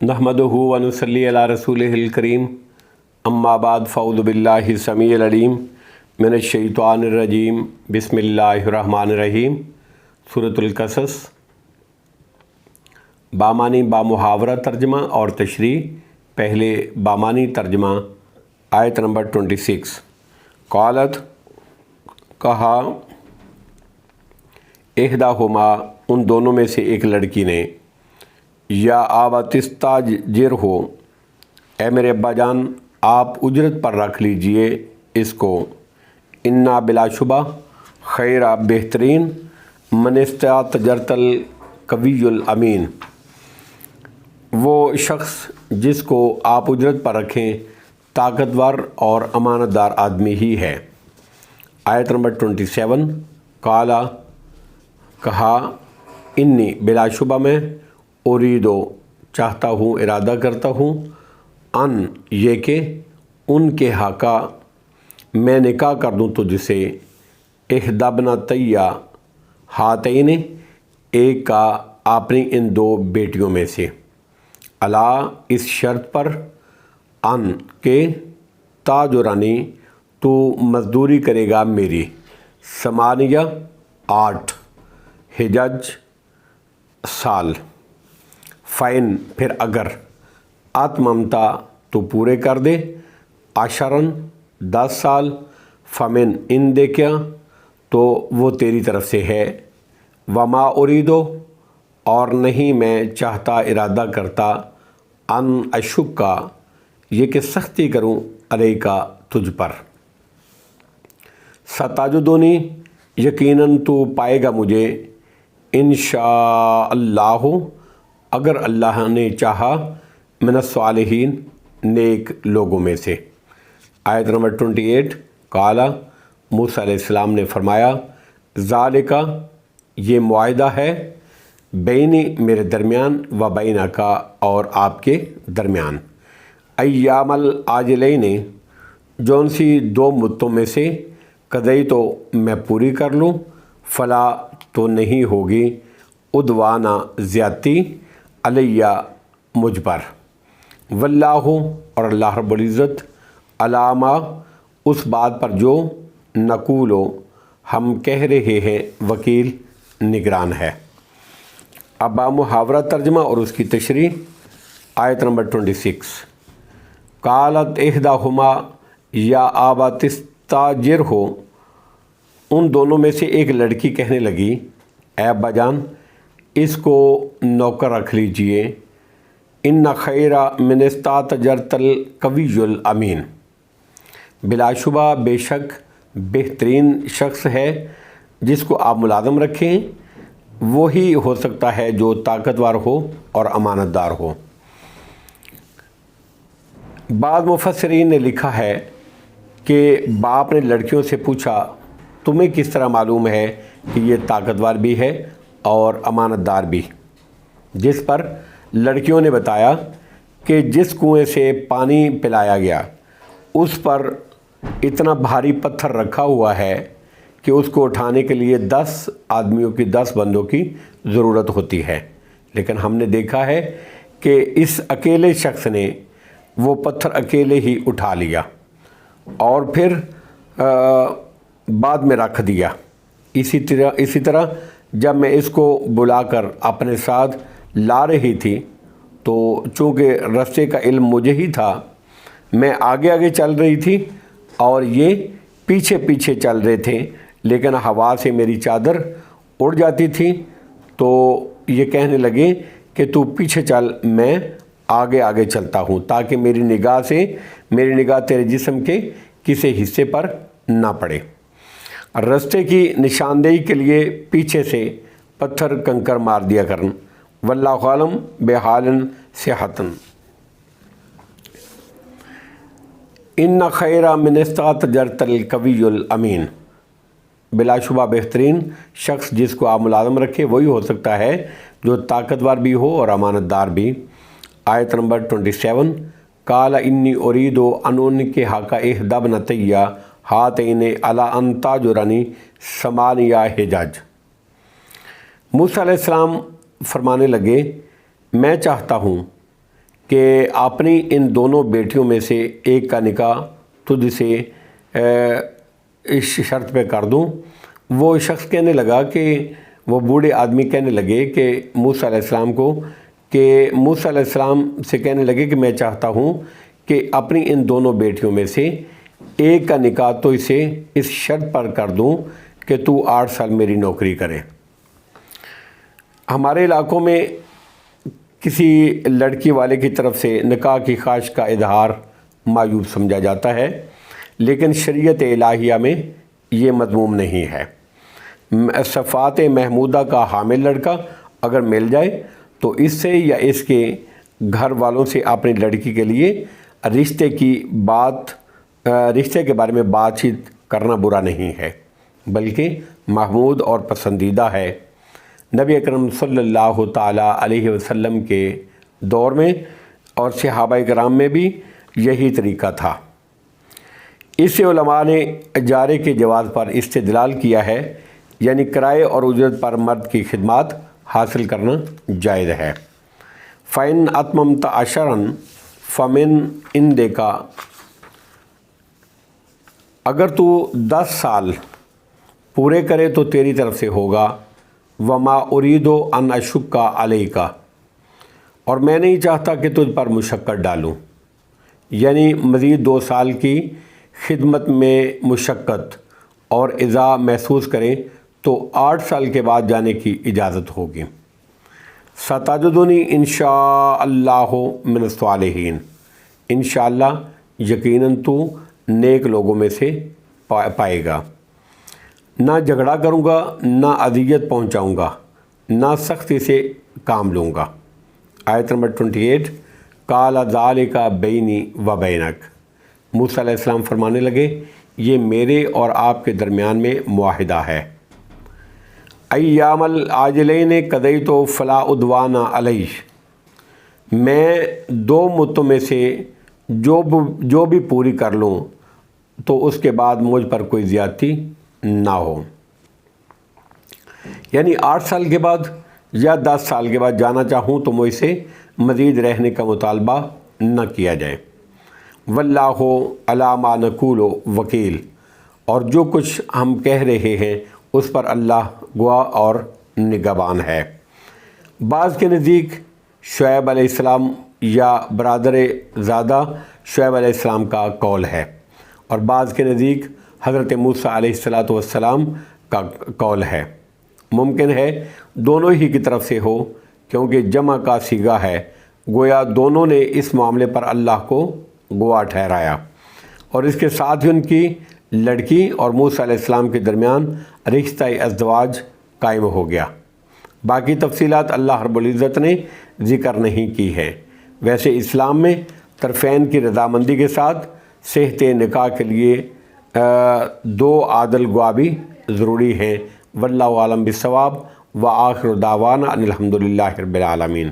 नहमदुहु व नुसल्ली अला रसूलिहिल करीम अम्मा बाद फ़अऊज़ु बिल्लाहि समीइल अलीम मिनश शैतानिर रजीम बिस्मिल्लाहिर रहमानिर रहीम। सूरतुल कसस बामानी बामुहावरा तर्जमा और तशरीह। पहले बामानी तर्जमा आयत नंबर 26। क़ालत कहा, इहदाहुमा उन दोनों में से एक लड़की ने, या आबातिस्ताजिर हो, ए मेरे अब्बा जान आप उजरत पर रख लीजिए इसको, इन्ना बिलाशुबा खैरा बेहतरीन मनिस्तातजरतल कवियुल अमीन, वो शख्स जिसको आप उजरत पर रखें ताकतवर और अमानतदार आदमी ही है। आयत नंबर 27। काला कहा, इन्नी बिलाशुबा में उरीदो चाहता हूँ, इरादा करता हूँ, अन ये कि उनके हाका मैं निकाह कर दूँ तुझसे, इहदबना तैया हातैन एक का अपनी इन दो बेटियों में से, अला इस शर्त पर, अन के ताजुरानी तो मजदूरी करेगा मेरी, समानिया 8 हिजज साल, फ़ैन फिर अगर, आत्ममता तो पूरे कर दे, आशरन 10 साल, फ़मिन इन दे क्या तो वो तेरी तरफ से है, वमा उरीदो और नहीं मैं चाहता इरादा करता, अन अशुक्का ये कि सख्ती करूं अलैका तुझ पर, सताजुदोनी यकीनन तो पाएगा मुझे, इंशाअल्लाहु अगर अल्लाह ने चाहा, मिनस्सालिहीन नेक लोगों में से। आयत नंबर 28। काला मूसा अलैहिस्सलाम ने फरमाया, ज़ालिका ये मुआहिदा है, बैनी मेरे दरमियान व बैना का और आपके दरमियान, अय्यामल आजिलैनि जौन सी दो मुद्दों में से, कदई तो मैं पूरी कर लूँ, फ़ला तो नहीं होगी, उद्वाना ज़्यादती अलैया मुझ पर, वल्लाहु और अल्लाह रब्बुल इज़्ज़त, अलामा उस बात पर जो, नकूलो हम कह रहे हैं, वकील निगरान है। अब मुहावरा तर्जमा और उसकी तशरीह। आयत नंबर 26। कालत इहदाहुमा या आबातिस्ताजिर हो, उन दोनों में से एक लड़की कहने लगी, ऐ अब्बा जान इसको नौकर रख लीजिए, इन्ना खैरा मिनस्तातजरतल कवियुल अमीन, बिलाशुबा बेशक बेहतरीन शख्स है जिसको आप मुलाज़म रखें, वो ही हो सकता है जो ताकतवर हो और अमानतदार हो। बाद मुफस्सिरीन ने लिखा है कि बाप ने लड़कियों से पूछा, तुम्हें किस तरह मालूम है कि ये ताकतवर भी है और अमानतदार भी? जिस पर लड़कियों ने बताया कि जिस कुएं से पानी पिलाया गया उस पर इतना भारी पत्थर रखा हुआ है कि उसको उठाने के लिए 10 आदमियों की 10 बंदों की ज़रूरत होती है, लेकिन हमने देखा है कि इस अकेले शख्स ने वो पत्थर अकेले ही उठा लिया और फिर बाद में रख दिया। इसी तरह जब मैं इसको बुलाकर अपने साथ ला रही थी तो चूँकि रास्ते का इल्म मुझे ही था, मैं आगे आगे चल रही थी और ये पीछे पीछे चल रहे थे, लेकिन हवा से मेरी चादर उड़ जाती थी तो ये कहने लगे कि तू पीछे चल, मैं आगे आगे चलता हूँ, ताकि मेरी निगाह तेरे जिस्म के किसी हिस्से पर ना पड़े। रास्ते की निशानदेही के लिए पीछे से पत्थर कंकर मार दिया करन, वल्लाहु आलम बेहालन सेहतन। इन्ना खैरा मिनस्तातजरतल कवियुल अमीन, बिलाशुबा बेहतरीन शख्स जिसको आप मुलाज़म रखें वही हो सकता है जो ताकतवर भी हो और अमानतदार भी। आयत नंबर 27। काला इन्नी उरीदो अन के हाका इहदबना तैया हातैन अला अन ताजुरानी समानिया हिजज। मूसा अलैहिस्सलाम फरमाने लगे, मैं चाहता हूँ کہ اپنی ان دونوں بیٹیوں میں سے ایک کا نکاح تجھ سے اس شرط پہ کر دوں۔ وہ شخص کہنے لگا کہ وہ بوڑھے آدمی کہنے لگے کہ موسیٰ علیہ السلام کو، کہ موسیٰ علیہ السلام سے کہنے لگے کہ میں چاہتا ہوں کہ اپنی ان دونوں بیٹیوں میں سے ایک کا نکاح تو اسے اس شرط پر کر دوں کہ تو 8 سال میری نوکری کرے۔ ہمارے علاقوں میں کسی لڑکی والے کی طرف سے نکاح کی خواہش کا اظہار معیوب سمجھا جاتا ہے، لیکن شریعت الہیہ میں یہ مذموم نہیں ہے۔ صفات محمودہ کا حامل لڑکا اگر مل جائے تو اس سے یا اس کے گھر والوں سے اپنی لڑکی کے لیے رشتے کے بارے میں بات چیت کرنا برا نہیں ہے، بلکہ محمود اور پسندیدہ ہے۔ نبی اکرم صلی اللہ تعالیٰ علیہ وسلم کے دور میں اور صحابہ کرام میں بھی یہی طریقہ تھا۔ اس سے علماء نے اجارے کے جواز پر استدلال کیا ہے، یعنی کرائے اور اجرت پر مرد کی خدمات حاصل کرنا جائز ہے۔ فَإِنْ أَتْمَمْتَ عَشْرًا فَمِنْ عِنْدِكَ، اگر تو 10 سال پورے کرے تو تیری طرف سے ہوگا۔ وَمَا أُرِيدُ أَنْ أَشُقَّ عَلَيْكَ، اور میں نہیں چاہتا کہ تجھ پر مشقت ڈالوں، یعنی مزید 2 سال کی خدمت میں مشقت اور ایذا محسوس کریں تو 8 سال کے بعد جانے کی اجازت ہوگی۔ سَتَجِدُنِی إِنْ شَاءَ اللَّهُ مِنَ الصَّالِحِینَ، انشاءاللہ یقیناً تو نیک لوگوں میں سے پائے گا۔ نہ جھگڑا کروں گا، نہ اذیت پہنچاؤں گا، نہ سختی سے کام لوں گا۔ آیت نمبر 28، قال ذالک بینی و بینک، موسیٰ علیہ السلام فرمانے لگے یہ میرے اور آپ کے درمیان میں معاہدہ ہے۔ ایام العاجلین قضیت فلا عدوان علیہ، میں 2 مدتوں میں سے جو بھی پوری کر لوں تو اس کے بعد مجھ پر کوئی زیادتی نہ ہو، یعنی 8 سال کے بعد یا 10 سال کے بعد جانا چاہوں تو مجھ سے مزید رہنے کا مطالبہ نہ کیا جائے۔ واللہ علی ما نقول وکیل، اور جو کچھ ہم کہہ رہے ہیں اس پر اللہ گواہ اور نگہبان ہے۔ بعض کے نزدیک شعیب علیہ السلام یا برادر زادہ شعیب علیہ السلام کا قول ہے، اور بعض کے نزدیک حضرت موسیٰ علیہ السلام کا قول ہے۔ ممکن ہے دونوں ہی کی طرف سے ہو، کیونکہ جمع کا صیغہ ہے، گویا دونوں نے اس معاملے پر اللہ کو گواہ ٹھہرایا، اور اس کے ساتھ ہی ان کی لڑکی اور موسیٰ علیہ السلام کے درمیان رشتہ ازدواج قائم ہو گیا۔ باقی تفصیلات اللہ رب العزت نے ذکر نہیں کی ہے۔ ویسے اسلام میں طرفین کی رضامندی کے ساتھ صحت نکاح کے لیے 2 عادل گواہ بھی ضروری ہیں۔ واللہ عالم بالصواب، وآخر دعوانا ان الحمد للہ رب العالمین۔